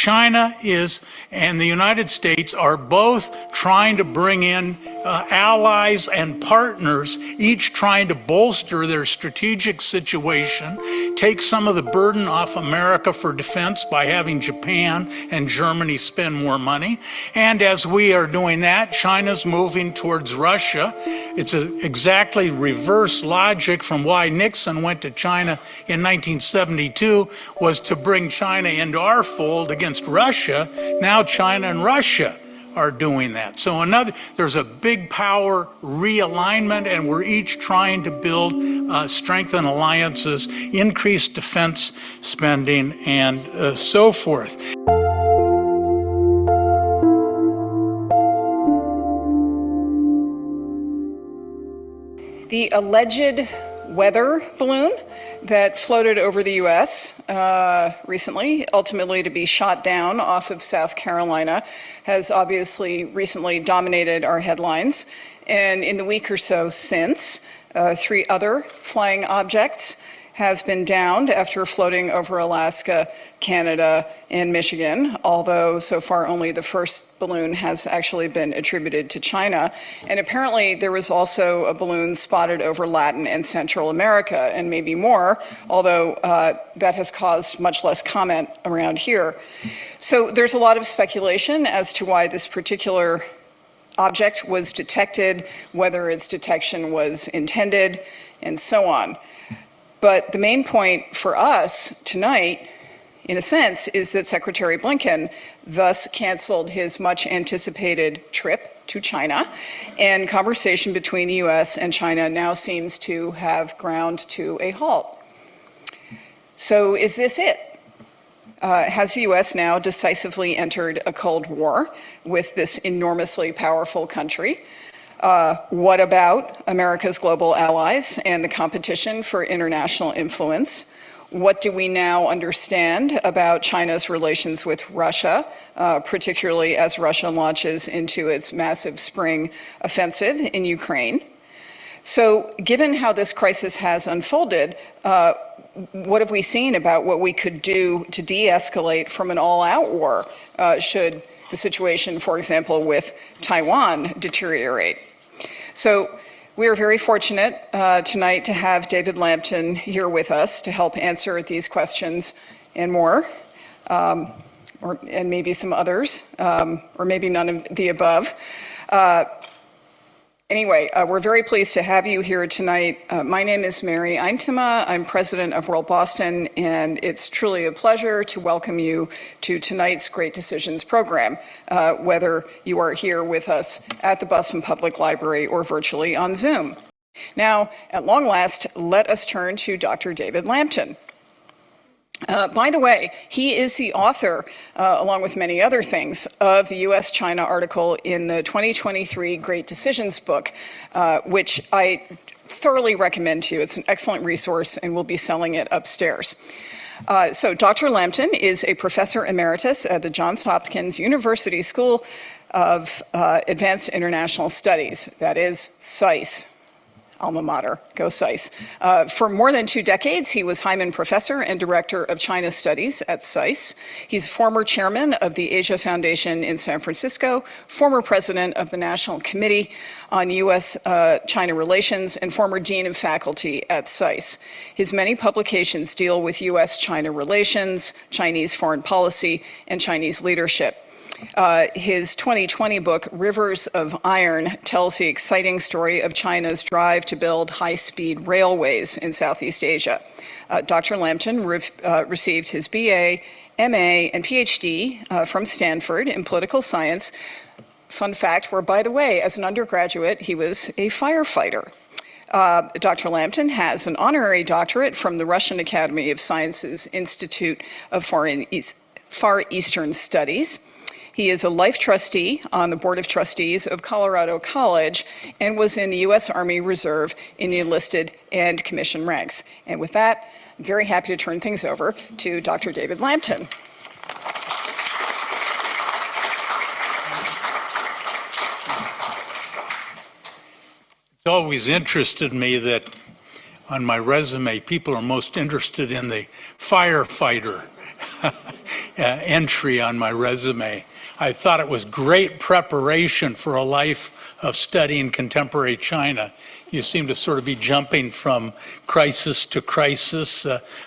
China and the United States are both trying to bring in allies and partners, each trying to bolster their strategic situation, take some of the burden off America for defense by having Japan and Germany spend more money. And as we are doing that, China's moving towards Russia. It's exactly reverse logic from why Nixon went to China in 1972, was to bring China into our fold against Russia. Now China and Russia are doing that. So there's a big power realignment, and we're each trying to build, strengthen alliances, increase defense spending, and so forth. The alleged weather balloon that floated over the U.S. Recently, ultimately to be shot down off of South Carolina, has obviously recently dominated our headlines. And in the week or so since, 3 other flying objects have been downed after floating over Alaska, Canada, and Michigan, although so far only the first balloon has actually been attributed to China. And apparently there was also a balloon spotted over Latin and Central America, and maybe more, although that has caused much less comment around here. So there's a lot of speculation as to why this particular object was detected, whether its detection was intended, and so on. But the main point for us tonight, in a sense, is that Secretary Blinken thus canceled his much anticipated trip to China, and conversation between the US and China now seems to have ground to a halt. So is this it? Has the US now decisively entered a Cold War with this enormously powerful country? What about America's global allies and the competition for international influence? What do we now understand about China's relations with Russia, particularly as Russia launches into its massive spring offensive in Ukraine? So given how this crisis has unfolded, what have we seen about what we could do to de-escalate from an all-out war should the situation, for example, with Taiwan deteriorate? So we are very fortunate tonight to have David Lampton here with us to help answer these questions and more, and maybe some others, or maybe none of the above. Anyway, we're very pleased to have you here tonight. My name is Mary Eintema. I'm president of World Boston, and it's truly a pleasure to welcome you to tonight's Great Decisions program, whether you are here with us at the Boston Public Library or virtually on Zoom. Now, at long last, let us turn to Dr. David Lampton. By the way, he is the author, along with many other things, of the US-China article in the 2023 Great Decisions book, which I thoroughly recommend to you. It's an excellent resource, and we'll be selling it upstairs. So Dr. Lampton is a professor emeritus at the Johns Hopkins University School of Advanced International Studies, that is SAIS. Alma mater, go SAIS. For more than 2 decades, he was Hyman Professor and Director of China Studies at SAIS. He's former chairman of the Asia Foundation in San Francisco, former president of the National Committee on U.S.-China Relations, and former dean of faculty at SAIS. His many publications deal with U.S.-China relations, Chinese foreign policy, and Chinese leadership. His 2020 book, Rivers of Iron, tells the exciting story of China's drive to build high-speed railways in Southeast Asia. Dr. Lampton received his BA, MA, and PhD from Stanford in political science. Fun fact, where, by the way, as an undergraduate, he was a firefighter. Dr. Lampton has an honorary doctorate from the Russian Academy of Sciences Institute of Far Eastern Studies. He is a life trustee on the Board of Trustees of Colorado College and was in the U.S. Army Reserve in the enlisted and commissioned ranks. And with that, I'm very happy to turn things over to Dr. David Lampton. It's always interested me that on my resume, people are most interested in the firefighter. entry on my resume. I thought it was great preparation for a life of studying contemporary China. You seem to sort of be jumping from crisis to crisis,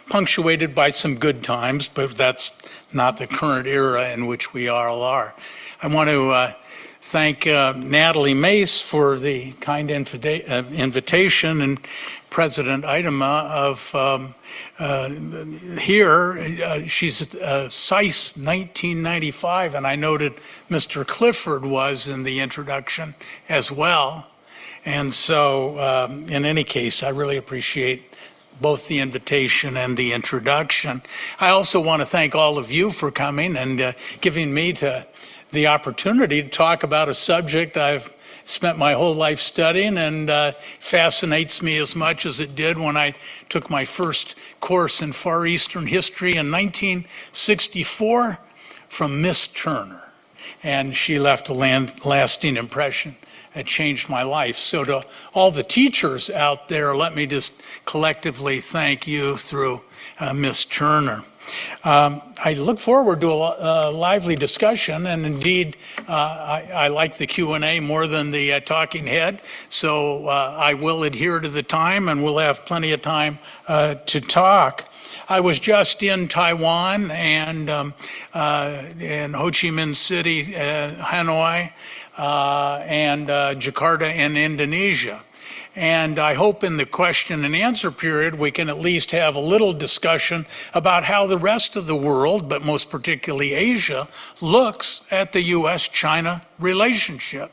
punctuated by some good times, but that's not the current era in which we all are. I want to thank Natalie Mace for the kind invitation, and President Idema of here. She's SAIS 1995, and I noted Mr. Clifford was in the introduction as well. And so in any case, I really appreciate both the invitation and the introduction. I also want to thank all of you for coming and giving me the opportunity to talk about a subject I've spent my whole life studying and fascinates me as much as it did when I took my first course in Far Eastern history in 1964 from Miss Turner. And she left a lasting impression. It changed my life. So to all the teachers out there, let me just collectively thank you through Miss Turner. I look forward to a lively discussion, and indeed, I like the Q&A more than the talking head, so I will adhere to the time, and we'll have plenty of time to talk. I was just in Taiwan and in Ho Chi Minh City, Hanoi, and Jakarta in Indonesia. And I hope in the question and answer period, we can at least have a little discussion about how the rest of the world, but most particularly Asia, looks at the U.S.-China relationship.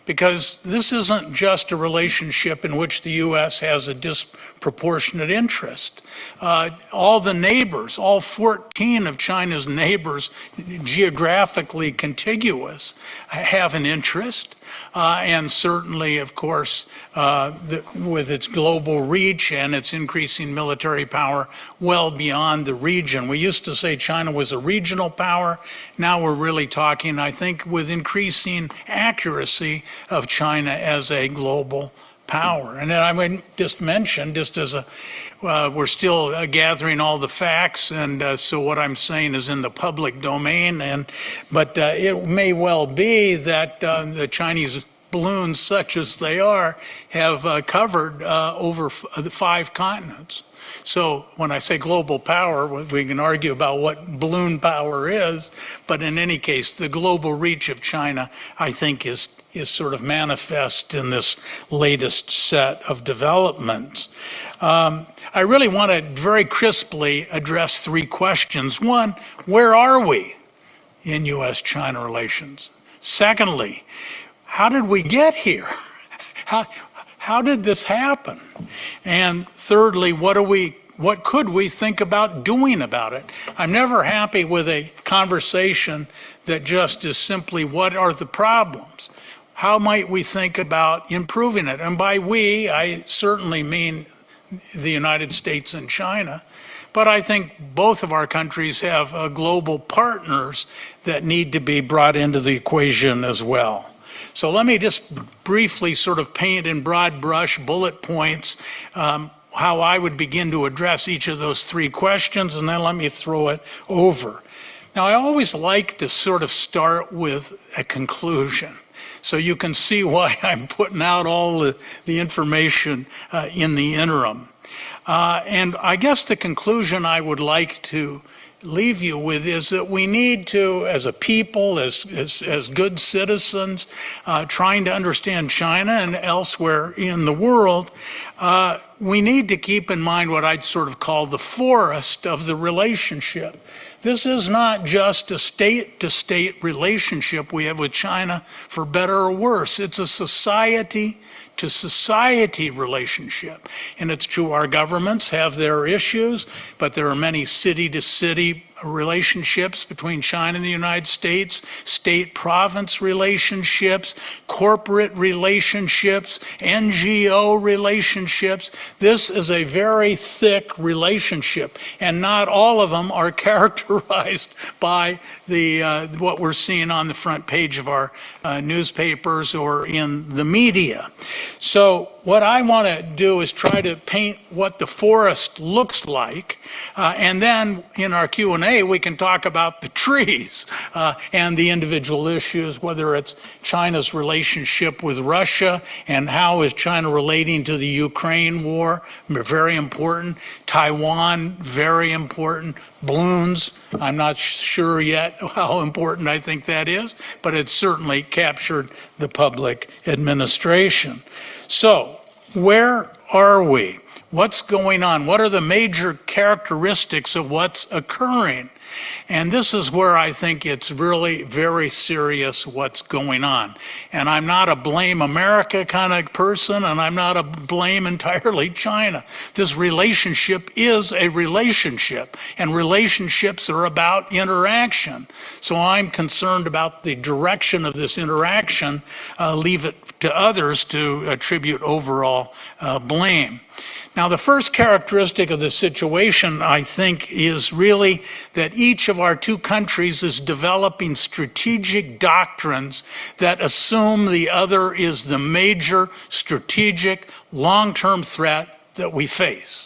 Because this isn't just a relationship in which the U.S. has a disproportionate interest. All the neighbors, all 14 of China's neighbors, geographically contiguous, have an interest. And certainly, of course, with its global reach and its increasing military power well beyond the region. We used to say China was a regional power. Now we're really talking, I think, with increasing accuracy of China as a global power. And then I would just mention, just as we're still gathering all the facts, and so what I'm saying is in the public domain, but it may well be that the Chinese balloons, such as they are, have covered over 5 continents. So when I say global power, we can argue about what balloon power is, but in any case, the global reach of China, I think, is sort of manifest in this latest set of developments. I really want to very crisply address 3 questions. One, where are we in U.S.-China relations? Secondly, how did we get here? How did this happen? And thirdly, what could we think about doing about it? I'm never happy with a conversation that just is simply, what are the problems? How might we think about improving it? And by we, I certainly mean the United States and China. But I think both of our countries have global partners that need to be brought into the equation as well. So let me just briefly sort of paint in broad brush bullet points how I would begin to address each of those 3 questions, and then let me throw it over. Now, I always like to sort of start with a conclusion, so you can see why I'm putting out all the information in the interim. And I guess the conclusion I would like to leave you with is that we need to, as a people, as good citizens, trying to understand China and elsewhere in the world, we need to keep in mind what I'd sort of call the forest of the relationship. This is not just a state-to-state relationship we have with China, for better or worse. It's a society-to-society relationship. And it's true our governments have their issues, but there are many city-to-city relationships between China and the United States, state-province relationships, corporate relationships, NGO relationships. This is a very thick relationship, and not all of them are characterized by what we're seeing on the front page of our newspapers or in the media. So what I want to do is try to paint what the forest looks like, and then in our Q&A Q&A, we can talk about the trees and the individual issues, whether it's China's relationship with Russia and how is China relating to the Ukraine war, very important. Taiwan, very important. Balloons, I'm not sure yet how important I think that is, but it certainly captured the public administration. So, where are we? What's going on? What are the major characteristics of what's occurring? And this is where I think it's really very serious what's going on. And I'm not a blame America kind of person, and I'm not a blame entirely China. This relationship is a relationship, and relationships are about interaction. So I'm concerned about the direction of this interaction. Leave it to others to attribute overall blame. Now, the first characteristic of the situation, I think, is really that each of our two countries is developing strategic doctrines that assume the other is the major strategic long-term threat that we face.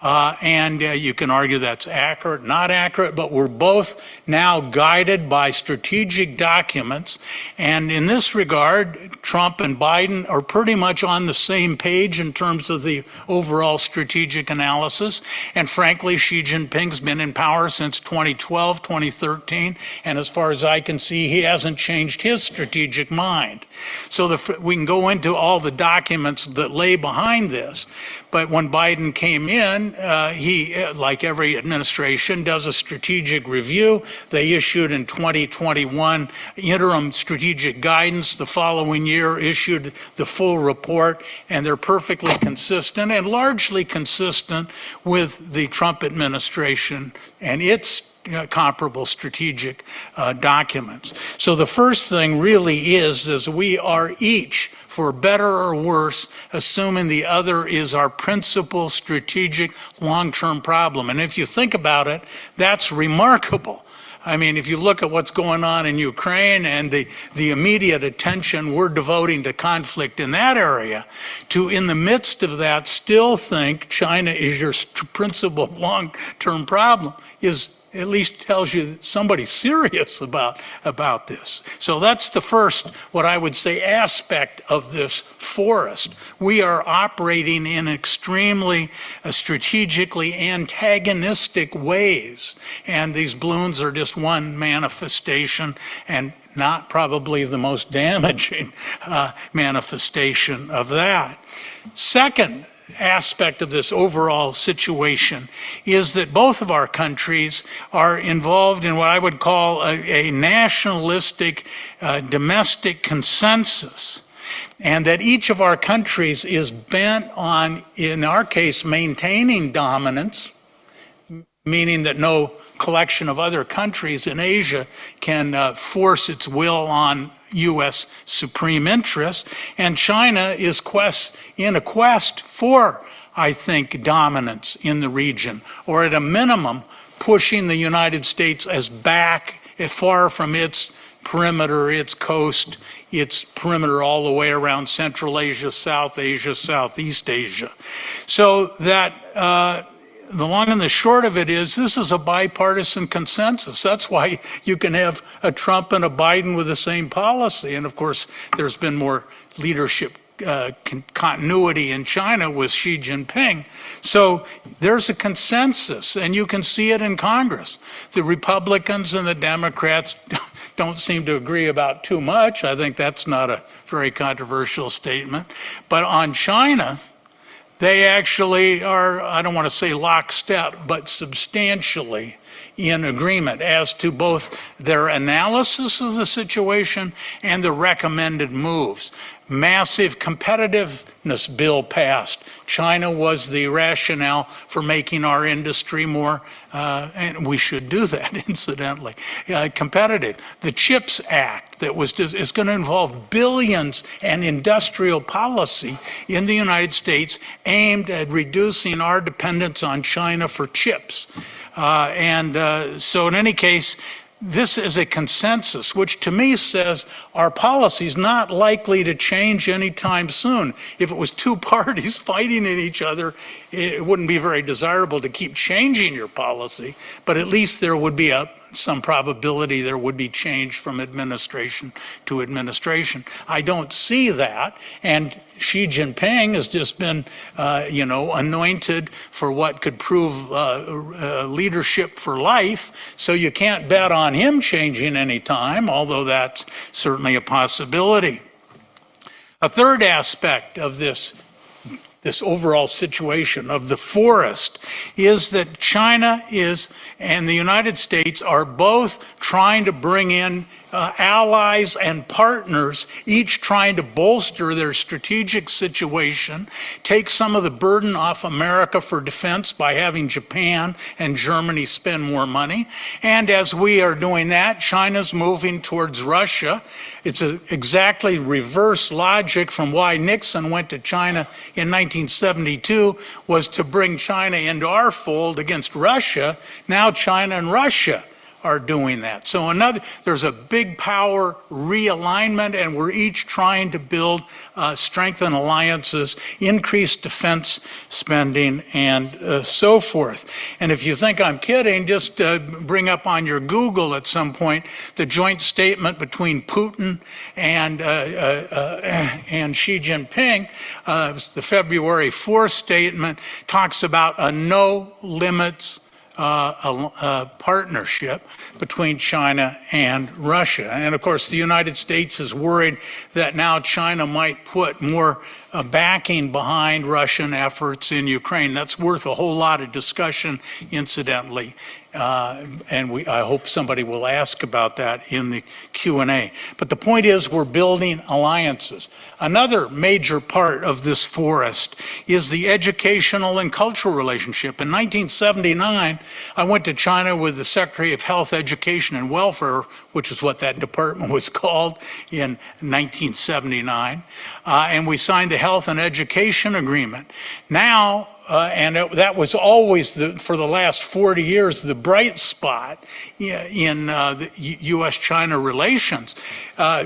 You can argue that's accurate, not accurate, but we're both now guided by strategic documents. And in this regard, Trump and Biden are pretty much on the same page in terms of the overall strategic analysis. And frankly, Xi Jinping's been in power since 2012, 2013. And as far as I can see, he hasn't changed his strategic mind. So we can go into all the documents that lay behind this. But when Biden came in, he, like every administration, does a strategic review. They issued in 2021 interim strategic guidance. The following year issued the full report, and they're perfectly consistent and largely consistent with the Trump administration and its comparable strategic documents. So the first thing really is we are each, for better or worse, assuming the other is our principal strategic long-term problem. And if you think about it, that's remarkable. I mean, if you look at what's going on in Ukraine and the immediate attention we're devoting to conflict in that area, to in the midst of that still think China is your principal long-term problem is at least tells you that somebody's serious about this. So that's the first, what I would say, aspect of this forest. We are operating in extremely strategically antagonistic ways, and these balloons are just one manifestation, and not probably the most damaging manifestation of that. Second aspect of this overall situation is that both of our countries are involved in what I would call a nationalistic domestic consensus, and that each of our countries is bent on, in our case, maintaining dominance, meaning that no collection of other countries in Asia can force its will on U.S. supreme interests, and China is in a quest for, I think, dominance in the region, or at a minimum, pushing the United States as far from its perimeter, its coast, its perimeter all the way around Central Asia, South Asia, Southeast Asia. So that the long and the short of it is this is a bipartisan consensus. That's why you can have a Trump and a Biden with the same policy. And of course, there's been more leadership continuity in China with Xi Jinping. So there's a consensus, and you can see it in Congress. The Republicans and the Democrats don't seem to agree about too much. I think that's not a very controversial statement. But on China, they actually are, I don't want to say lockstep, but substantially in agreement as to both their analysis of the situation and the recommended moves. Massive competitiveness bill passed. China was the rationale for making our industry more, and we should do that, incidentally, competitive. The CHIPS Act that is going to involve billions and industrial policy in the United States aimed at reducing our dependence on China for chips. So in any case, this is a consensus, which to me says our policy is not likely to change anytime soon. If it was two parties fighting at each other, it wouldn't be very desirable to keep changing your policy, but at least there would be some probability there would be change from administration to administration. I don't see that, and Xi Jinping has just been, anointed for what could prove leadership for life, so you can't bet on him changing any time, although that's certainly a possibility. A third aspect of this overall situation of the forest is that China and the United States are both trying to bring in allies and partners, each trying to bolster their strategic situation, take some of the burden off America for defense by having Japan and Germany spend more money. And as we are doing that, China's moving towards Russia. It's exactly reverse logic from why Nixon went to China in 1972, was to bring China into our fold against Russia. Now China and Russia are doing that. So there's a big power realignment, and we're each trying to build, strengthen alliances, increase defense spending, and so forth. And if you think I'm kidding, just bring up on your Google at some point the joint statement between Putin and Xi Jinping. The February 4th statement talks about a no limits partnership between China and Russia. And of course, the United States is worried that now China might put more backing behind Russian efforts in Ukraine. That's worth a whole lot of discussion, incidentally. And I hope somebody will ask about that in the Q&A. But the point is, we're building alliances. Another major part of this forest is the educational and cultural relationship. In 1979, I went to China with the Secretary of Health, Education, and Welfare, which is what that department was called in 1979, and we signed the Health and Education Agreement. Now, that was always, for the last 40 years, the bright spot in the U.S.-China relations.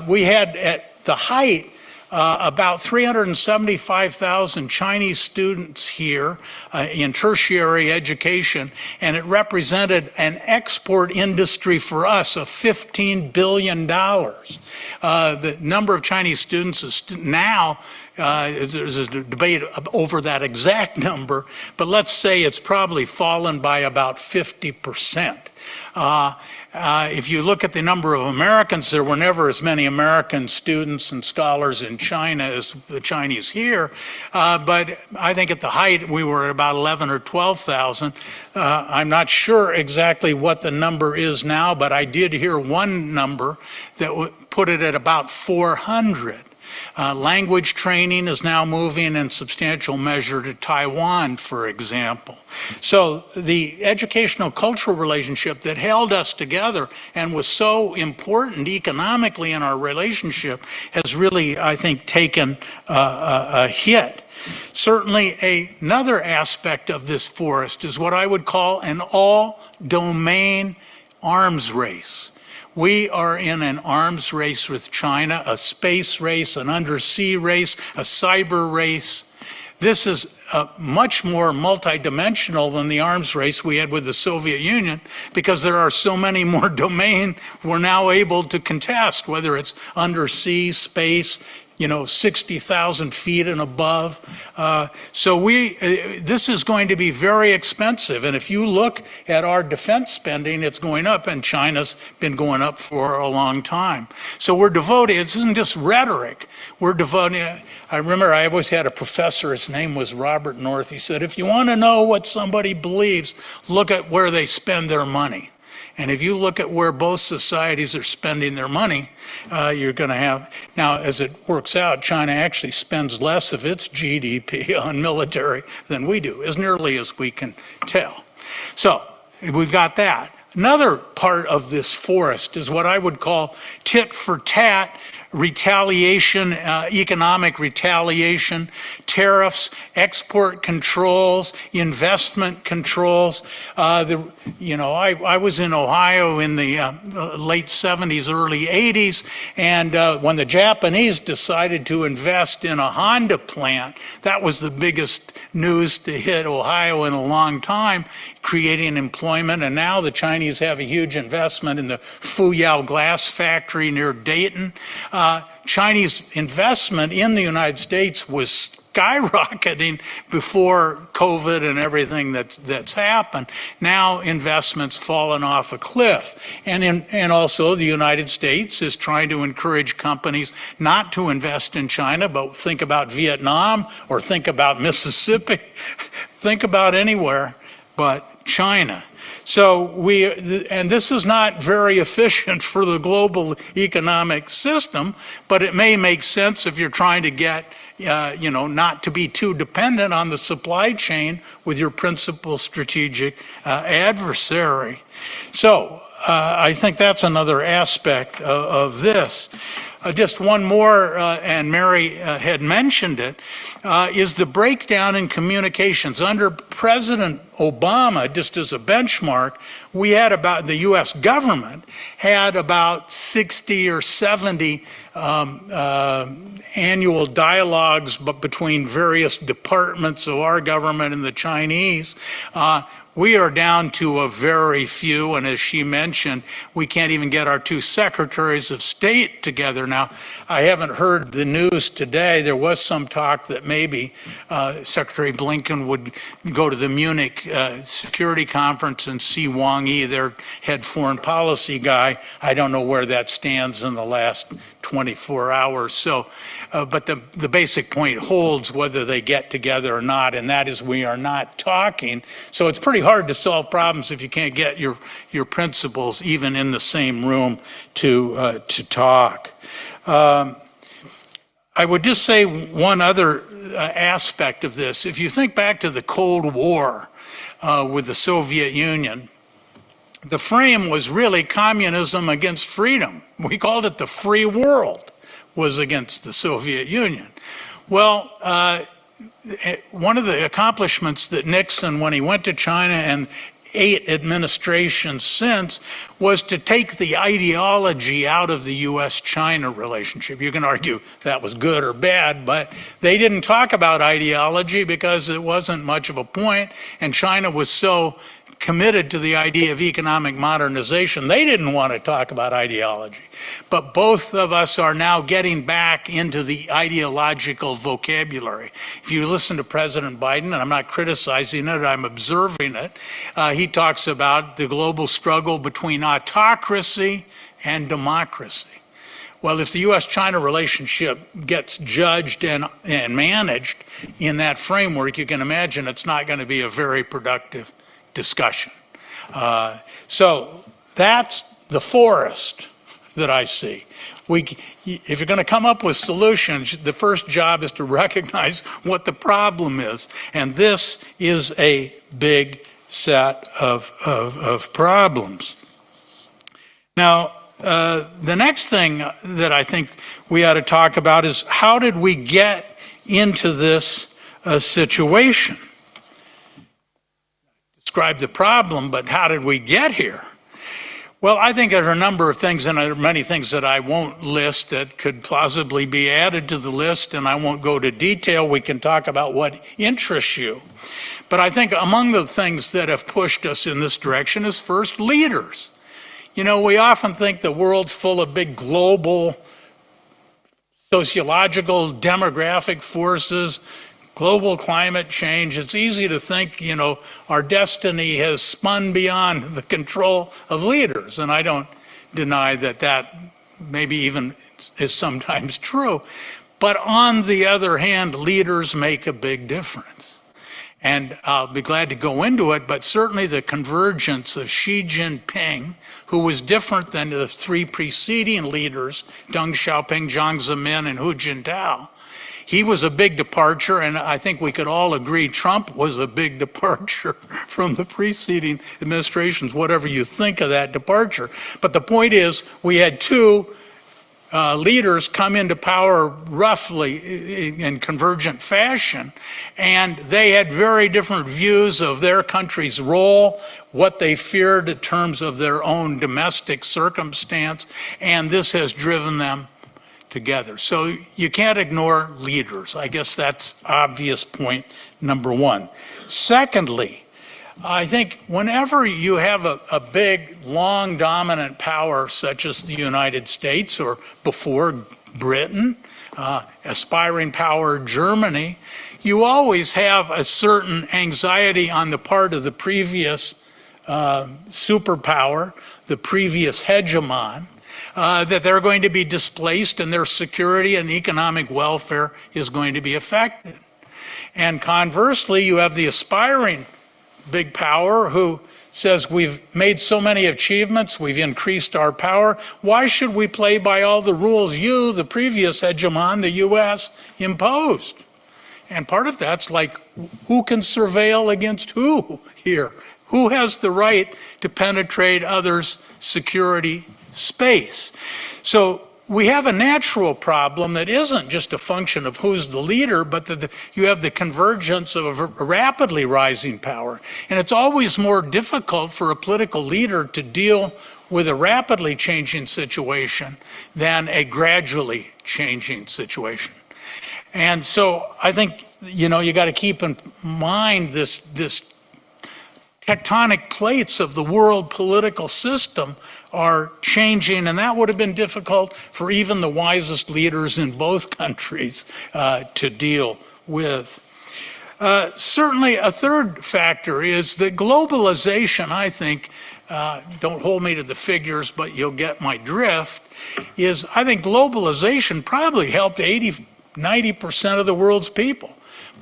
We had, at the height, about 375,000 Chinese students here in tertiary education, and it represented an export industry for us of $15 billion. The number of Chinese students is now, there's a debate over that exact number, but let's say it's probably fallen by about 50%. If you look at the number of Americans, there were never as many American students and scholars in China as the Chinese here, but I think at the height we were at about 11 or 12,000. I'm not sure exactly what the number is now, but I did hear one number that put it at about 400. Language training is now moving in substantial measure to Taiwan, for example. So the educational cultural relationship that held us together and was so important economically in our relationship has really, I think, taken a hit. Certainly another aspect of this forest is what I would call an all-domain arms race. We are in an arms race with China, a space race, an undersea race, a cyber race. This is much more multidimensional than the arms race we had with the Soviet Union, because there are so many more domains we're now able to contest, whether it's undersea, space, 60,000 feet and above. So this is going to be very expensive. And if you look at our defense spending, it's going up, and China's been going up for a long time. So we're devoted. This isn't just rhetoric. We're devoted. I remember I always had a professor, his name was Robert North. He said, if you want to know what somebody believes, look at where they spend their money. And if you look at where both societies are spending their money, you're going to have, now as it works out, China actually spends less of its GDP on military than we do, as nearly as we can tell. So we've got that. another part of this forest is what I would call tit for tat retaliation, economic retaliation, tariffs, export controls, investment controls. I was in Ohio in the late 70s, early 80s, and when the Japanese decided to invest in a Honda plant, that was the biggest news to hit Ohio in a long time, creating employment. And now the Chinese have a huge investment in the Fuyao glass factory near Dayton. Chinese investment in the United States was skyrocketing before COVID and everything that's happened. Now investment's fallen off a cliff. And also the United States is trying to encourage companies not to invest in China, but think about Vietnam or think about Mississippi, think about anywhere but China. So and this is not very efficient for the global economic system, but it may make sense if you're trying to get, not to be too dependent on the supply chain with your principal strategic adversary. So I think that's another aspect of this. Just one more, and Mary had mentioned it, is the breakdown in communications. Under President Obama, just as a benchmark, we had the U.S. government had about 60 or 70 annual dialogues between various departments of our government and the Chinese. We are down to a very few, and as she mentioned, we can't even get our two secretaries of state together. Now, I haven't heard the news today. There was some talk that maybe Secretary Blinken would go to the Munich Security Conference and see Wang Yi, their head foreign policy guy. I don't know where that stands in the last 24 hours. So, but the basic point holds whether they get together or not, and that is we are not talking. So it's pretty hard to solve problems if you can't get your principals even in the same room to talk. I would just say one other aspect of this. If you think back to the Cold War with the Soviet Union, the frame was really communism against freedom. We called it the free world was against the Soviet Union. Well, one of the accomplishments that Nixon, when he went to China and 8 administrations since, was to take the ideology out of the U.S.-China relationship. You can argue that was good or bad, but they didn't talk about ideology because it wasn't much of a point, and China was so committed to the idea of economic modernization, they didn't want to talk about ideology. But both of us are now getting back into the ideological vocabulary. If you listen to President Biden, and I'm not criticizing it, I'm observing it, he talks about the global struggle between autocracy and democracy. Well, if the U.S.-China relationship gets judged and managed in that framework, you can imagine it's not going to be a very productive discussion. So that's the forest that I see. If you're going to come up with solutions, the first job is to recognize what the problem is. And this is a big set of problems. Now, the next thing that I think we ought to talk about is how did we get into this situation? Describe the problem, but how did we get here? Well, I think there's a number of things, and there are many things that I won't list that could plausibly be added to the list, and I won't go to detail. We can talk about what interests you. But I think among the things that have pushed us in this direction is first leaders. You know, we often think the world's full of big global sociological, demographic forces, global climate change. It's easy to think, our destiny has spun beyond the control of leaders. And I don't deny that maybe even is sometimes true. But on the other hand, leaders make a big difference. And I'll be glad to go into it, but certainly the convergence of Xi Jinping, who was different than the 3 preceding leaders, Deng Xiaoping, Jiang Zemin, and Hu Jintao. he was a big departure, and I think we could all agree Trump was a big departure from the preceding administrations, whatever you think of that departure. But the point is, we had two leaders come into power roughly in convergent fashion, and they had very different views of their country's role, what they feared in terms of their own domestic circumstance, and this has driven them together. So you can't ignore leaders. I guess that's obvious point number one. Secondly, I think whenever you have a big, long, dominant power such as the United States, or before Britain, aspiring power Germany, you always have a certain anxiety on the part of the previous superpower, the previous hegemon, that they're going to be displaced and their security and economic welfare is going to be affected. And conversely, you have the aspiring big power who says, we've made so many achievements, we've increased our power, why should we play by all the rules you, the previous hegemon, the US, imposed? And part of that's like, who can surveil against who here? Who has the right to penetrate others' security space? So we have a natural problem that isn't just a function of who's the leader, but that you have the convergence of a rapidly rising power. And it's always more difficult for a political leader to deal with a rapidly changing situation than a gradually changing situation. And so I think, you got to keep in mind this tectonic plates of the world political system are changing, and that would have been difficult for even the wisest leaders in both countries to deal with. Certainly a third factor is that globalization, I think, don't hold me to the figures, but you'll get my drift, is I think globalization probably helped 80–90% of the world's people.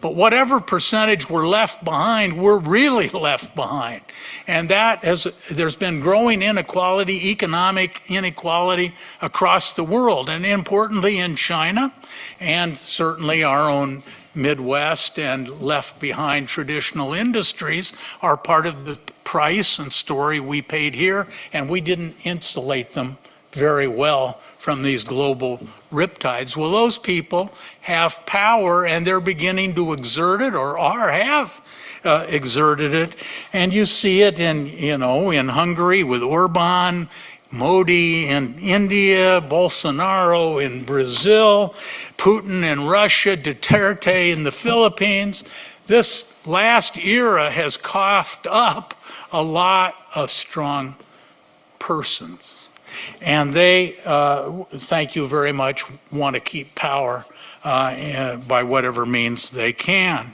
But whatever percentage were left behind, were really left behind. And there's been growing inequality, economic inequality across the world, and importantly in China, and certainly our own Midwest and left behind traditional industries are part of the price and story we paid here, and we didn't insulate them very well from these global riptides. Well, those people have power, and they're beginning to exert it, or have exerted it. And you see it in Hungary with Orban, Modi in India, Bolsonaro in Brazil, Putin in Russia, Duterte in the Philippines. This last era has coughed up a lot of strong persons. And they, thank you very much, want to keep power by whatever means they can.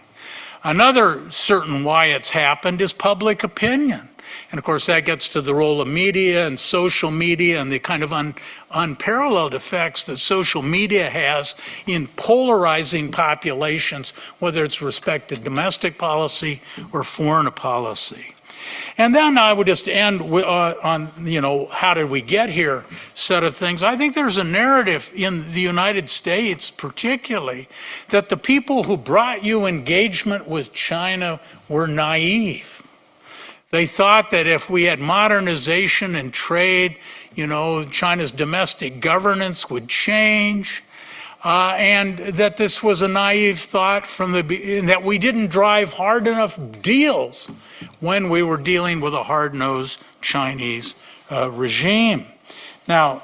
Another certain why it's happened is public opinion. And of course, that gets to the role of media and social media and the kind of unparalleled effects that social media has in polarizing populations, whether it's respect to domestic policy or foreign policy. And then I would just end on, how did we get here set of things. I think there's a narrative in the United States particularly that the people who brought you engagement with China were naive. They thought that if we had modernization and trade, China's domestic governance would change. And that this was a naive thought that we didn't drive hard enough deals when we were dealing with a hard-nosed Chinese regime. Now,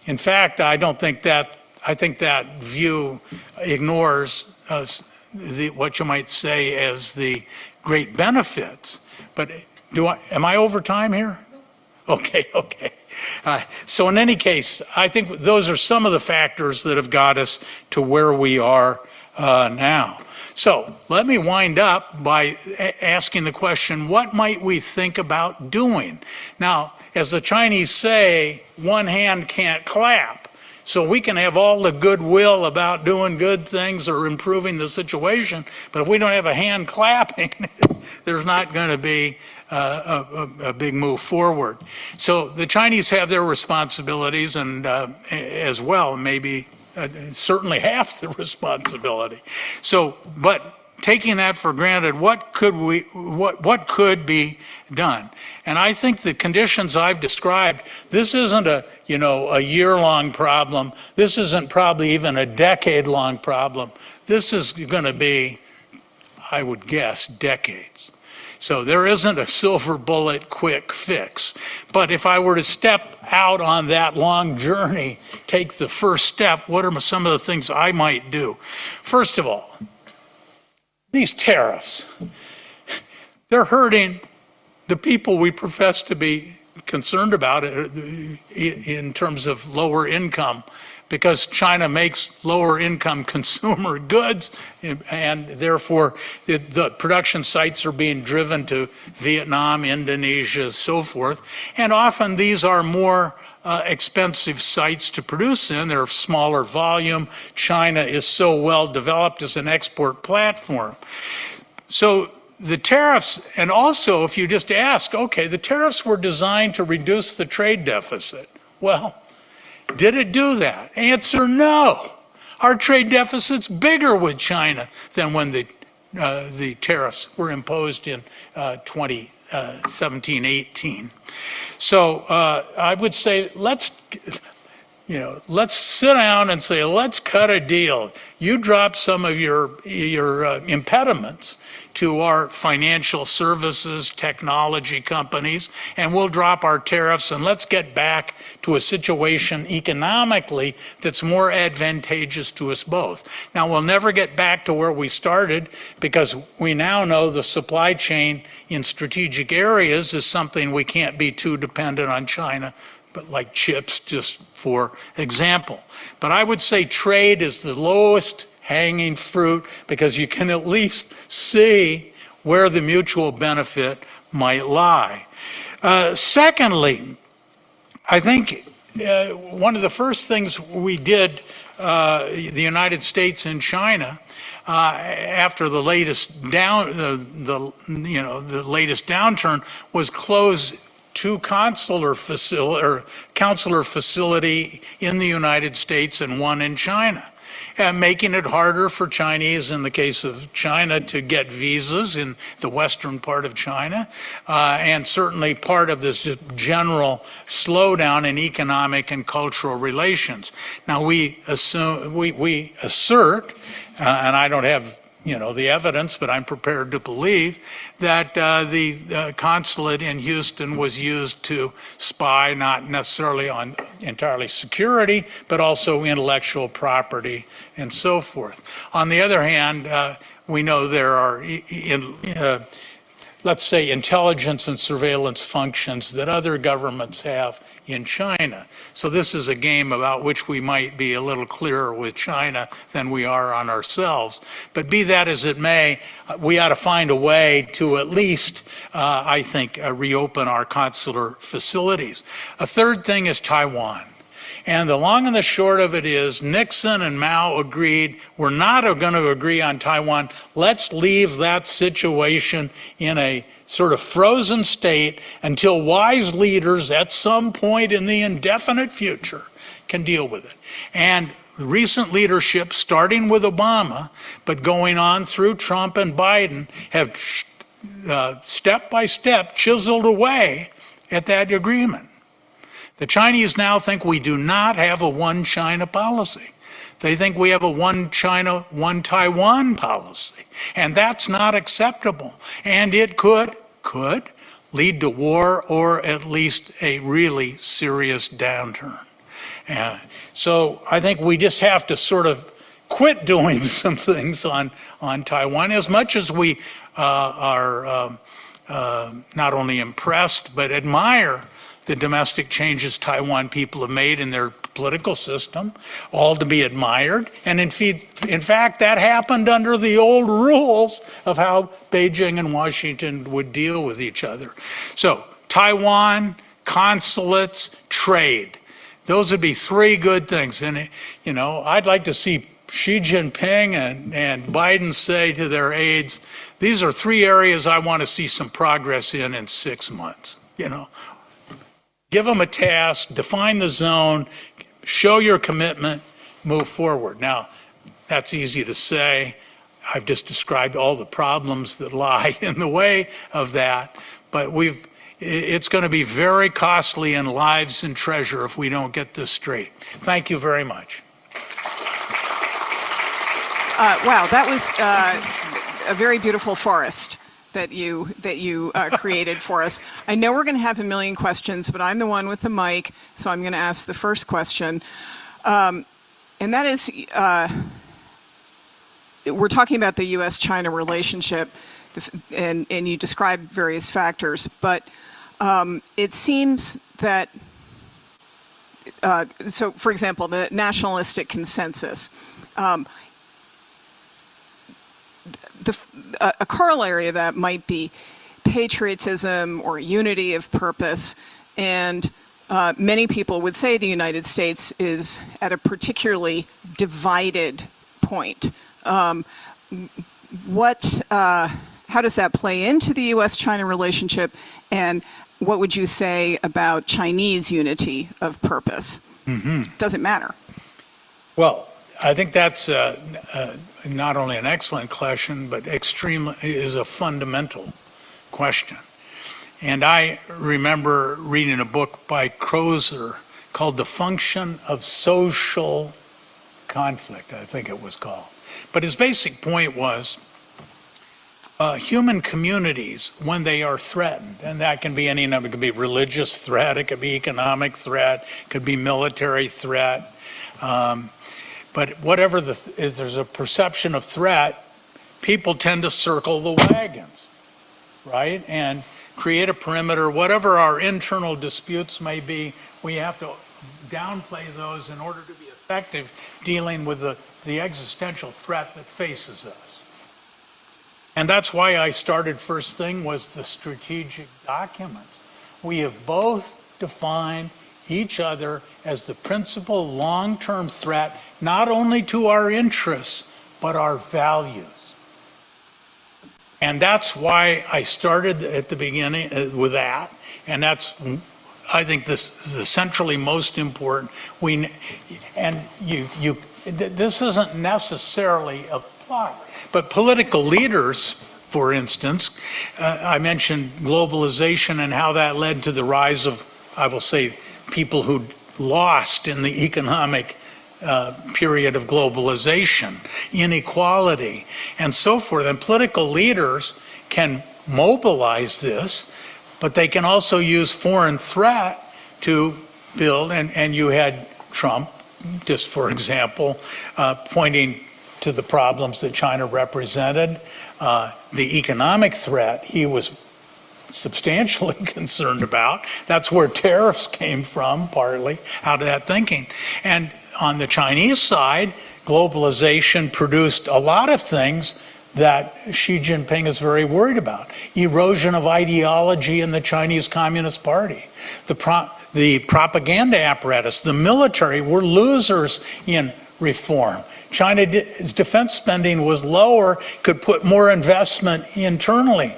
in fact, I think that view ignores what you might say as the great benefits. But am I over time here? Okay. So in any case, I think those are some of the factors that have got us to where we are now. So let me wind up by asking the question, what might we think about doing? Now, as the Chinese say, one hand can't clap. So we can have all the goodwill about doing good things or improving the situation, but if we don't have a hand clapping, there's not going to be a big move forward. So the Chinese have their responsibilities, and as well, maybe certainly half the responsibility. So, but taking that for granted, what could be done? And I think the conditions I've described, this isn't a year-long problem. This isn't probably even a decade-long problem. This is going to be, I would guess, decades. So there isn't a silver bullet quick fix. But if I were to step out on that long journey, take the first step, what are some of the things I might do? First of all, these tariffs, they're hurting the people we profess to be concerned about in terms of lower income, because China makes lower income consumer goods, and therefore the production sites are being driven to Vietnam, Indonesia, so forth. And often these are more expensive sites to produce in. They're smaller volume. China is so well developed as an export platform. So the tariffs, and also if you just ask, okay, the tariffs were designed to reduce the trade deficit. Well, did it do that? Answer, no. Our trade deficit's bigger with China than when the tariffs were imposed in 2017-18. So I would say let's sit down and say, let's cut a deal. You drop some of your impediments to our financial services, technology companies, and we'll drop our tariffs, and let's get back to a situation economically that's more advantageous to us both. Now, we'll never get back to where we started, because we now know the supply chain in strategic areas is something we can't be too dependent on China, but like chips, just for example. But I would say trade is the lowest hanging fruit, because you can at least see where the mutual benefit might lie. Secondly, I think one of the first things we did, the United States and China, after the latest downturn, was close two consular facility in the United States and one in China, and making it harder for Chinese, in the case of China, to get visas in the western part of China, and certainly part of this general slowdown in economic and cultural relations. Now we assert, and I don't have the evidence, but I'm prepared to believe that the consulate in Houston was used to spy not necessarily on entirely security, but also intellectual property and so forth. On the other hand, we know there are, let's say, intelligence and surveillance functions that other governments have in China. So this is a game about which we might be a little clearer with China than we are on ourselves. But be that as it may, we ought to find a way to at least, I think, reopen our consular facilities. A third thing is Taiwan. And the long and the short of it is, Nixon and Mao agreed, we're not going to agree on Taiwan. Let's leave that situation in a sort of frozen state until wise leaders at some point in the indefinite future can deal with it. And recent leadership, starting with Obama, but going on through Trump and Biden, have step by step chiseled away at that agreement. The Chinese now think we do not have a one China policy. They think we have a one China, one Taiwan policy. And that's not acceptable. And it could lead to war, or at least a really serious downturn. So I think we just have to sort of quit doing some things on Taiwan, as much as we are not only impressed, but admire the domestic changes Taiwan people have made in their political system, all to be admired. And in fact, that happened under the old rules of how Beijing and Washington would deal with each other. So Taiwan, consulates, trade. Those would be three good things. And, I'd like to see Xi Jinping and Biden say to their aides, these are three areas I want to see some progress in 6 months. Give them a task, define the zone, show your commitment, move forward. Now, that's easy to say. I've just described all the problems that lie in the way of that, but it's going to be very costly in lives and treasure if we don't get this straight. Thank you very much. Wow, that was a very beautiful forest that you created for us. I know we're going to have a million questions, but I'm the one with the mic, so I'm going to ask the first question. And that is, we're talking about the U.S.-China relationship, and you described various factors, but it seems that, so for example, the nationalistic consensus, a corollary of that might be patriotism or unity of purpose, and many people would say the United States is at a particularly divided point. How does that play into the U.S.-China relationship, and what would you say about Chinese unity of purpose? Does it matter? Well, I think that's not only an excellent question, but is a fundamental question. And I remember reading a book by Crozer called The Function of Social Conflict, I think it was called. But his basic point was human communities, when they are threatened, and that can be any number, it could be religious threat, it could be economic threat, it could be military threat, but whatever if there's a perception of threat, people tend to circle the wagons, right? And create a perimeter, whatever our internal disputes may be, we have to downplay those in order to be effective dealing with the existential threat that faces us. And that's why I started first thing was the strategic documents. We have both defined each other as the principal long-term threat, not only to our interests, but our values. And that's why I started at the beginning with that, and that's, I think this is the centrally most important. This isn't necessarily a plot, but political leaders, for instance, I mentioned globalization and how that led to the rise of, I will say, people who lost in the economic period of globalization, inequality, and so forth. And political leaders can mobilize this, but they can also use foreign threat to build, and you had Trump, just for example, pointing to the problems that China represented, the economic threat he was substantially concerned about. That's where tariffs came from, partly, out of that thinking. And on the Chinese side, globalization produced a lot of things that Xi Jinping is very worried about. Erosion of ideology in the Chinese Communist Party. The propaganda apparatus, the military were losers in reform. China's defense spending was lower, could put more investment internally.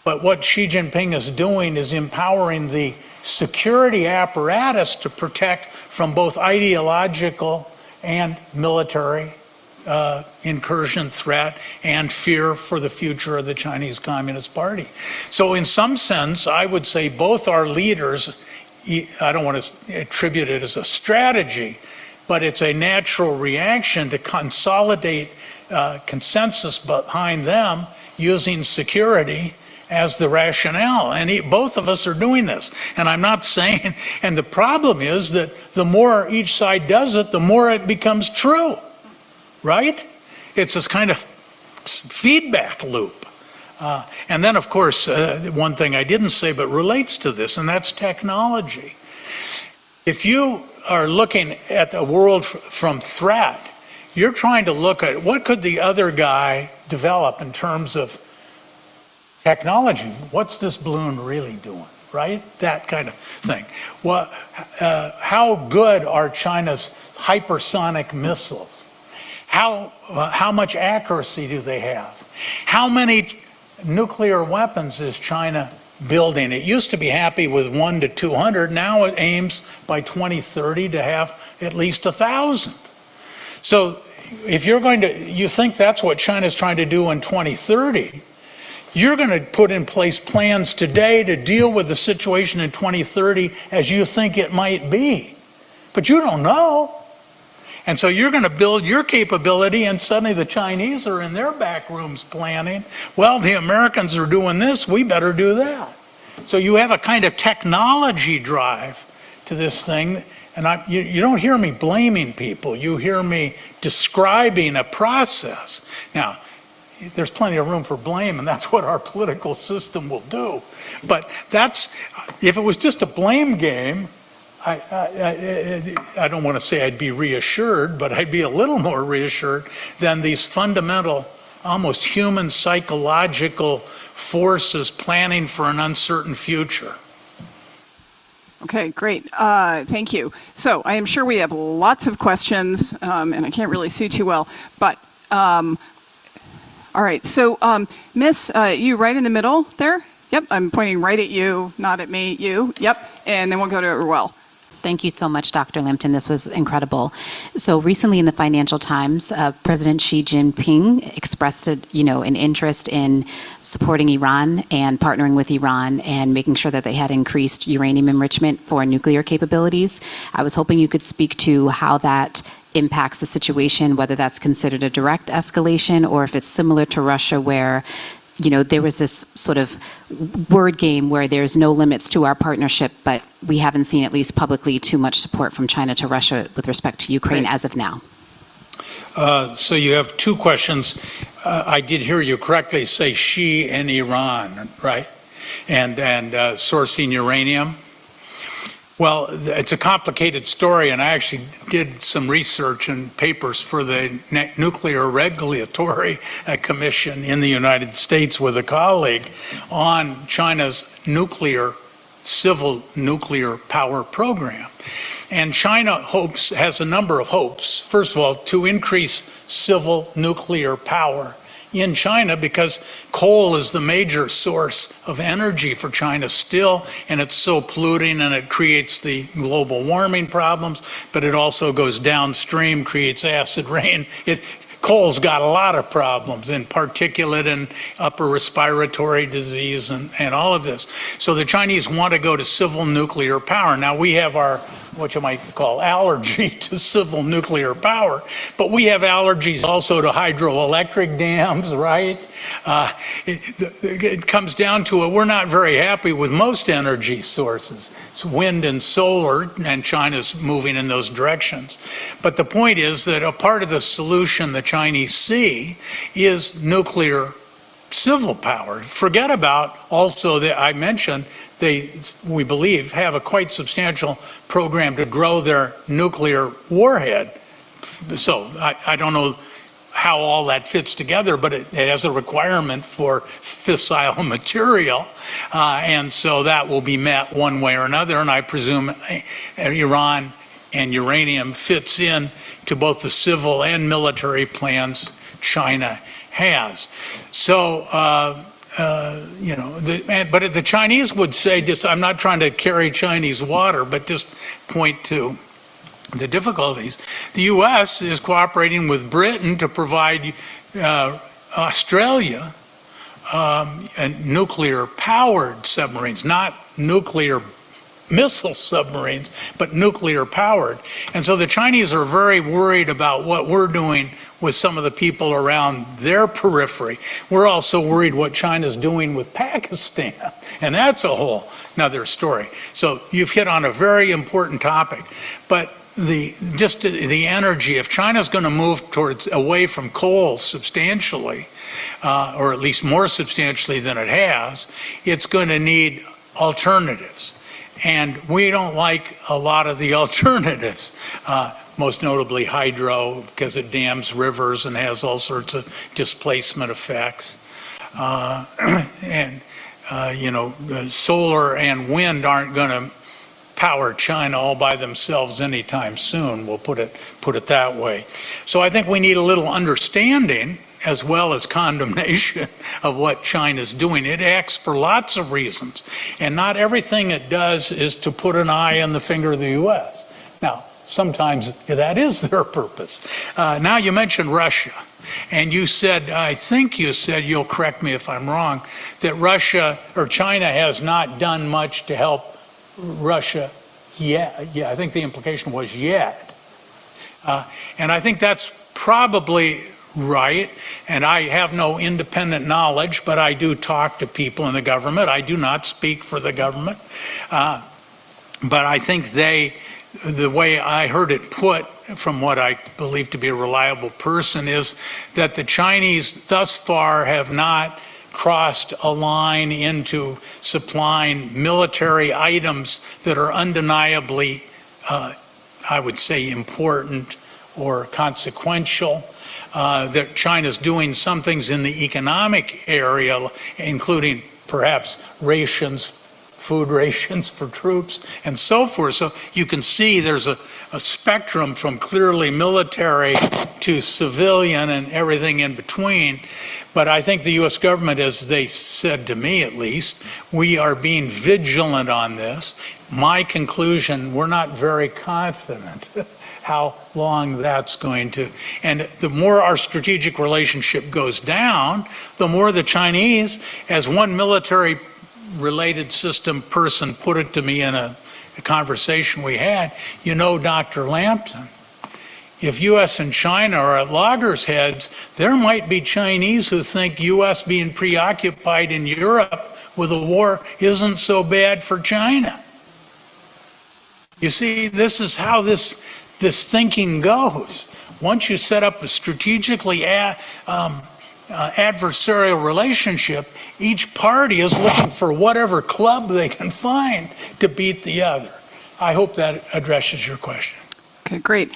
But what Xi Jinping is doing is empowering the security apparatus to protect from both ideological and military incursion threat and fear for the future of the Chinese Communist Party. So in some sense, I would say both our leaders, I don't want to attribute it as a strategy, but it's a natural reaction to consolidate consensus behind them using security as the rationale. And both of us are doing this. And I'm not saying, and the problem is that the more each side does it, the more it becomes true, right? It's this kind of feedback loop. And then, of course, one thing I didn't say but relates to this, and that's technology. If you are looking at the world from threat, you're trying to look at what could the other guy develop in terms of technology. What's this balloon really doing, right? That kind of thing. How good are China's hypersonic missiles? How much accuracy do they have? How many nuclear weapons is China building. It used to be happy with 1 to 200. Now it aims by 2030 to have at least 1,000. So if you think that's what China's trying to do in 2030, you're going to put in place plans today to deal with the situation in 2030 as you think it might be. But you don't know. And so you're going to build your capability, and suddenly the Chinese are in their back rooms planning. Well, the Americans are doing this, we better do that. So you have a kind of technology drive to this thing. And you don't hear me blaming people. You hear me describing a process. Now, there's plenty of room for blame, and that's what our political system will do. But if it was just a blame game, I don't want to say I'd be reassured, but I'd be a little more reassured than these fundamental, almost human psychological forces planning for an uncertain future. Okay, great. Thank you. So I am sure we have lots of questions, and I can't really see too well, but all right. So Miss, you right in the middle there? Yep, I'm pointing right at you, not at me, you. Yep, and then we'll go to Ruel. Thank you so much, Dr. Lampton. This was incredible. So recently in the Financial Times, President Xi Jinping expressed an interest in supporting Iran and partnering with Iran and making sure that they had increased uranium enrichment for nuclear capabilities. I was hoping you could speak to how that impacts the situation, whether that's considered a direct escalation or if it's similar to Russia where there was this sort of word game where there's no limits to our partnership, but we haven't seen, at least publicly, too much support from China to Russia with respect to Ukraine as of now. So you have two questions. I did hear you correctly say Xi and Iran, right? And sourcing uranium. Well, it's a complicated story, and I actually did some research and papers for the Nuclear Regulatory Commission in the United States with a colleague on China's civil nuclear power program. And China has a number of hopes. First of all, to increase civil nuclear power in China, because coal is the major source of energy for China still, and it's so polluting and it creates the global warming problems, but it also goes downstream, creates acid rain. Coal's got a lot of problems, in particulate and upper respiratory disease and all of this. So the Chinese want to go to civil nuclear power. Now we have our, what you might call, allergy to civil nuclear power, but we have allergies also to hydroelectric dams, right? It comes down to it, we're not very happy with most energy sources. It's wind and solar, and China's moving in those directions. But the point is that a part of the solution the Chinese see is nuclear civil power. Forget about also that I mentioned we believe, have a quite substantial program to grow their nuclear warhead. So I don't know how all that fits together, but it has a requirement for fissile material, and so that will be met one way or another, and I presume Iran and uranium fits in to both the civil and military plans China has. So, but the Chinese would say, I'm not trying to carry Chinese water, but just point to the difficulties. The U.S. is cooperating with Britain to provide Australia nuclear-powered submarines, not nuclear missile submarines, but nuclear-powered. And so the Chinese are very worried about what we're doing with some of the people around their periphery. We're also worried what China's doing with Pakistan, and that's a whole another story. So you've hit on a very important topic, but the energy, if China's going to move away from coal substantially, or at least more substantially than it has, it's going to need alternatives. And we don't like a lot of the alternatives, most notably hydro, because it dams rivers and has all sorts of displacement effects. Solar and wind aren't going to power China all by themselves anytime soon. We'll put it that way. So I think we need a little understanding as well as condemnation of what China's doing. It acts for lots of reasons, and not everything it does is to put an eye on the finger of the U.S. Now, sometimes that is their purpose. Now, you mentioned Russia, and you said, I think you said, you'll correct me if I'm wrong, that Russia or China has not done much to help Russia yet. Yeah, I think the implication was yet. And I think that's probably right, and I have no independent knowledge, but I do talk to people in the government. I do not speak for the government, but I think the way I heard it put from what I believe to be a reliable person is that the Chinese thus far have not crossed a line into supplying military items that are undeniably, I would say, important or consequential. That China's doing some things in the economic area, including perhaps rations, food rations for troops, and so forth. So you can see there's a spectrum from clearly military to civilian and everything in between. But I think the U.S. government, as they said to me at least, we are being vigilant on this. My conclusion, we're not very confident how long that's going to. And the more our strategic relationship goes down, the more the Chinese, as one military related system person put it to me in a conversation we had, you know, Dr. Lampton, if U.S. and China are at loggerheads, there might be Chinese who think U.S. being preoccupied in Europe with a war isn't so bad for China. You see, this is how this thinking goes. Once you set up a strategically adversarial relationship, each party is looking for whatever club they can find to beat the other. I hope that addresses your question. Okay, great.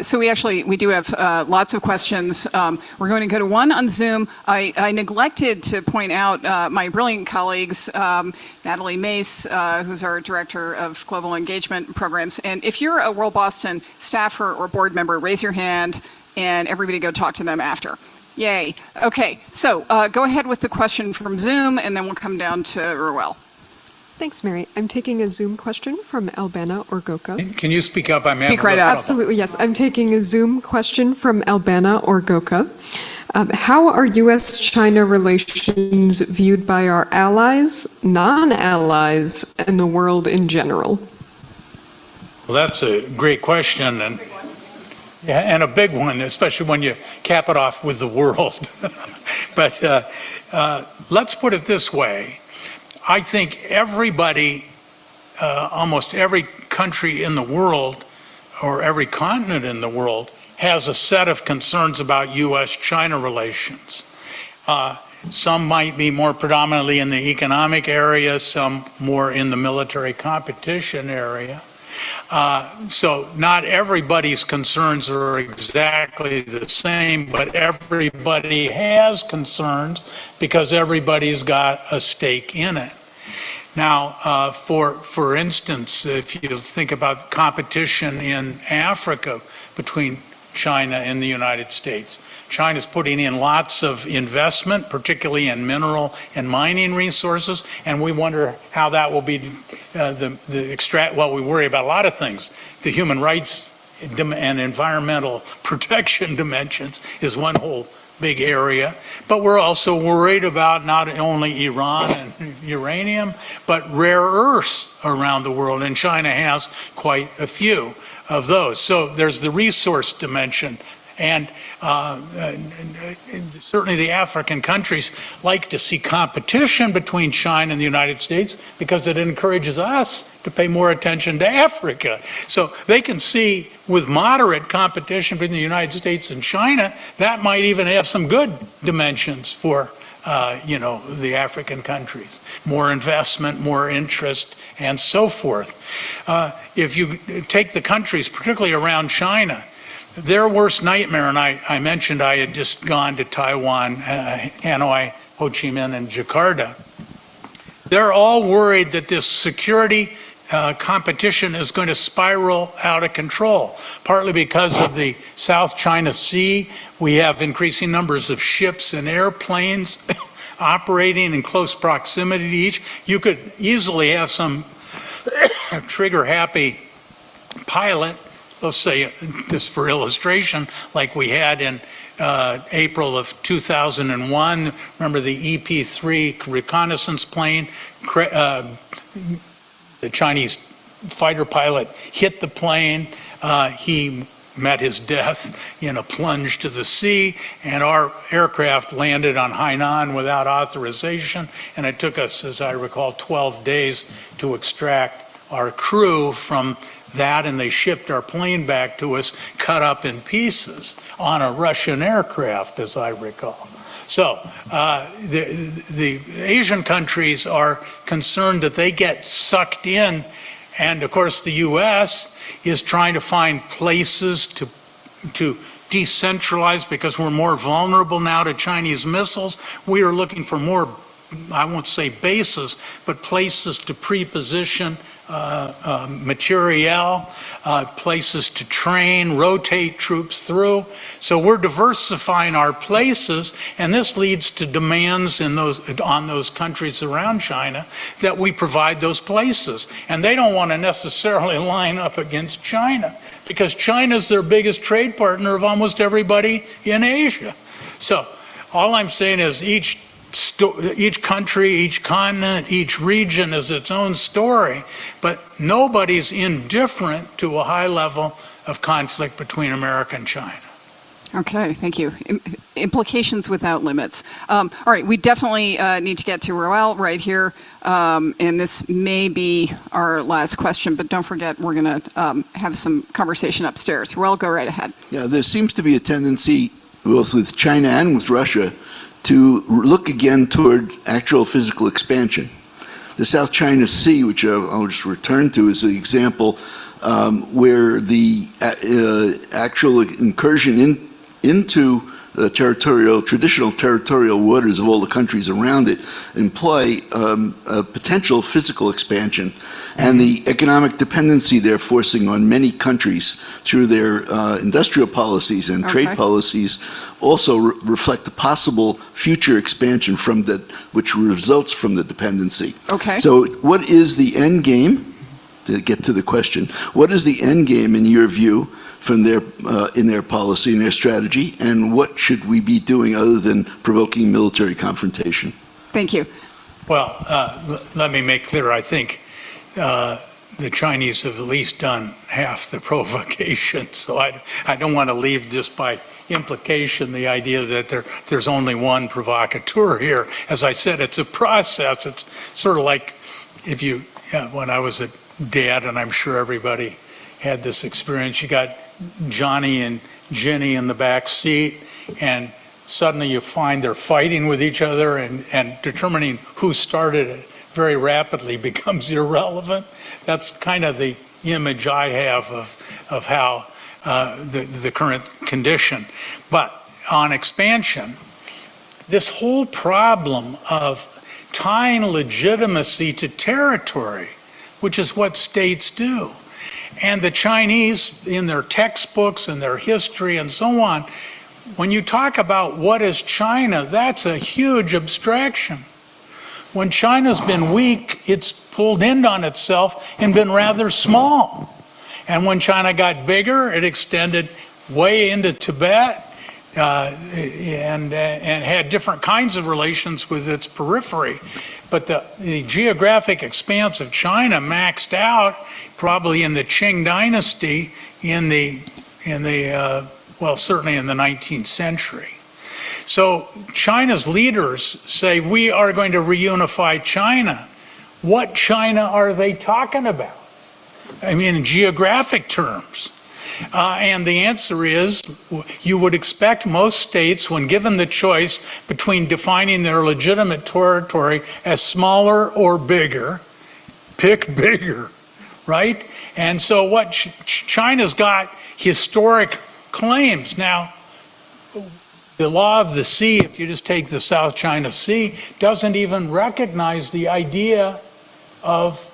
So we do have lots of questions. We're going to go to one on Zoom. I neglected to point out my brilliant colleagues, Natalie Mace, who's our Director of Global Engagement Programs. And if you're a World Boston staffer or board member, raise your hand and everybody go talk to them after. Yay. Okay, so go ahead with the question from Zoom and then we'll come down to Ruel. Thanks, Mary. I'm taking a Zoom question from Albana Orgoka. Can you speak up? Speak right up. Absolutely, yes. I'm taking a Zoom question from Albana Orgoka. How are U.S.-China relations viewed by our allies, non-allies, and the world in general? Well, that's a great question, and a big one, especially when you cap it off with the world. But let's put it this way. I think everybody, almost every country in the world, or every continent in the world, has a set of concerns about U.S.-China relations. Some might be more predominantly in the economic area, some more in the military competition area. So not everybody's concerns are exactly the same, but everybody has concerns because everybody's got a stake in it. Now, for instance, if you think about competition in Africa between China and the United States, China's putting in lots of investment, particularly in mineral and mining resources, and we wonder how that will be well, we worry about a lot of things. The human rights and environmental protection dimensions is one whole big area, but we're also worried about not only Iran and uranium, but rare earths around the world, and China has quite a few of those. So there's the resource dimension. And certainly the African countries like to see competition between China and the United States because it encourages us to pay more attention to Africa. So they can see with moderate competition between the United States and China, that might even have some good dimensions for the African countries. More investment, more interest, and so forth. If you take the countries, particularly around China, their worst nightmare, and I mentioned I had just gone to Taiwan, Hanoi, Ho Chi Minh, and Jakarta. They're all worried that this security competition is going to spiral out of control, partly because of the South China Sea. We have increasing numbers of ships and airplanes operating in close proximity to each. You could easily have some trigger-happy pilot, let's say, just for illustration, like we had in April of 2001. Remember the EP-3 reconnaissance plane? The Chinese fighter pilot hit the plane. He met his death in a plunge to the sea, and our aircraft landed on Hainan without authorization, and it took us, as I recall, 12 days to extract our crew from that, and they shipped our plane back to us cut up in pieces on a Russian aircraft, as I recall. So the Asian countries are concerned that they get sucked in, and of course the U.S. is trying to find places to decentralize because we're more vulnerable now to Chinese missiles. We are looking for more, I won't say bases, but places to pre-position materiel, places to train, rotate troops through. So we're diversifying our places, and this leads to demands on those countries around China that we provide those places. And they don't want to necessarily line up against China because China's their biggest trade partner of almost everybody in Asia. So all I'm saying is each country, each continent, each region is its own story, but nobody's indifferent to a high level of conflict between America and China. Okay, thank you. Implications without limits. All right, we definitely need to get to Roel right here, and this may be our last question, but don't forget we're going to have some conversation upstairs. Roel, go right ahead. Yeah, there seems to be a tendency, both with China and with Russia, to look again toward actual physical expansion. The South China Sea, which I'll just return to, is an example where the actual incursion into the traditional territorial waters of all the countries around it imply a potential physical expansion, and the economic dependency they're forcing on many countries through their industrial policies and trade policies also reflect a possible future expansion from that, which results from the dependency. Okay. So what is the end game? To get to the question, what is the end game in your view from in their policy and their strategy, and what should we be doing other than provoking military confrontation? Thank you. Well, let me make clear, I think the Chinese have at least done half the provocation, so I don't want to leave just by implication the idea that there's only one provocateur here. As I said, it's a process. It's sort of like when I was a dad, and I'm sure everybody had this experience, you got Johnny and Ginny in the back seat, and suddenly you find they're fighting with each other, and determining who started it very rapidly becomes irrelevant. That's kind of the image I have of how the current condition. But on expansion, this whole problem of tying legitimacy to territory, which is what states do. And the Chinese, in their textbooks and their history and so on, when you talk about what is China, that's a huge abstraction. When China's been weak, it's pulled in on itself and been rather small. And when China got bigger, it extended way into Tibet and had different kinds of relations with its periphery. But the geographic expanse of China maxed out probably in the Qing dynasty well, certainly in the 19th century. So China's leaders say, we are going to reunify China. What China are they talking about? I mean, in geographic terms. And the answer is, you would expect most states, when given the choice between defining their legitimate territory as smaller or bigger, pick bigger, right? And so what China's got historic claims. Now, the law of the sea, if you just take the South China Sea, doesn't even recognize the idea of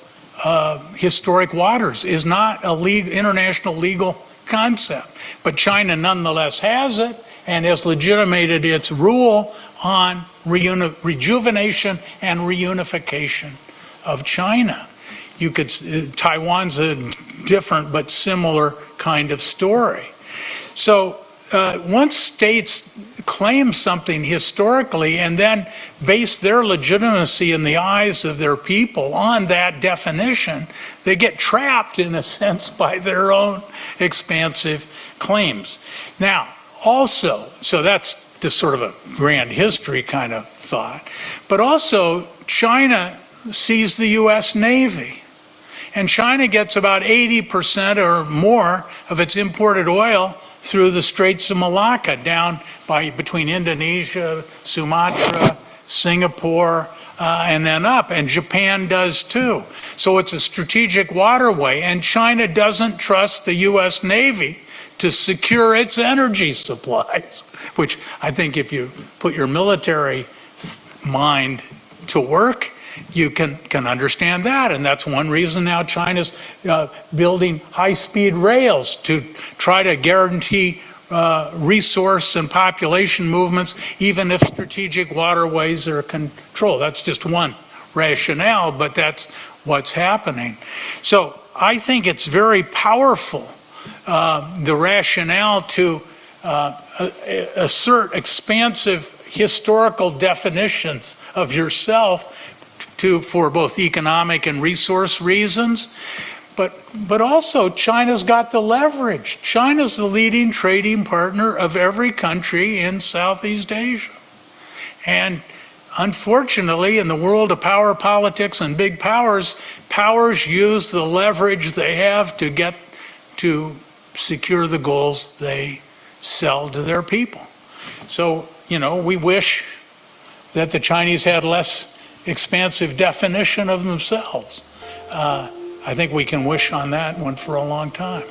historic waters is not a international legal concept, but China nonetheless has it and has legitimated its rule on rejuvenation and reunification of China. Taiwan's a different but similar kind of story. So once states claim something historically and then base their legitimacy in the eyes of their people on that definition, they get trapped in a sense by their own expansive claims. Now, also, so that's just sort of a grand history kind of thought, but also China sees the US Navy. And China gets about 80% or more of its imported oil through the Straits of Malacca, down between Indonesia, Sumatra, Singapore, and then up. And Japan does too. So it's a strategic waterway, and China doesn't trust the US Navy to secure its energy supplies, which I think if you put your military mind to work, you can understand that. And that's one reason now China's building high-speed rails to try to guarantee resource and population movements, even if strategic waterways are controlled. That's just one rationale, but that's what's happening. So I think it's very powerful, the rationale to assert expansive historical definitions of yourself for both economic and resource reasons, but also China's got the leverage. China's the leading trading partner of every country in Southeast Asia. And unfortunately, in the world of power politics and big powers, powers use the leverage they have to secure the goals they sell to their people. So, we wish that the Chinese had less expansive definition of themselves. I think we can wish on that one for a long time.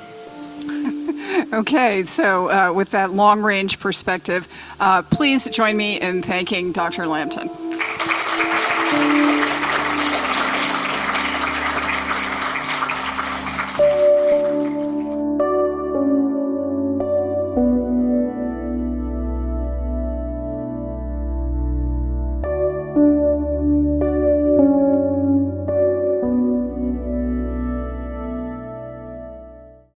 Okay, so with that long-range perspective, please join me in thanking Dr. Lampton.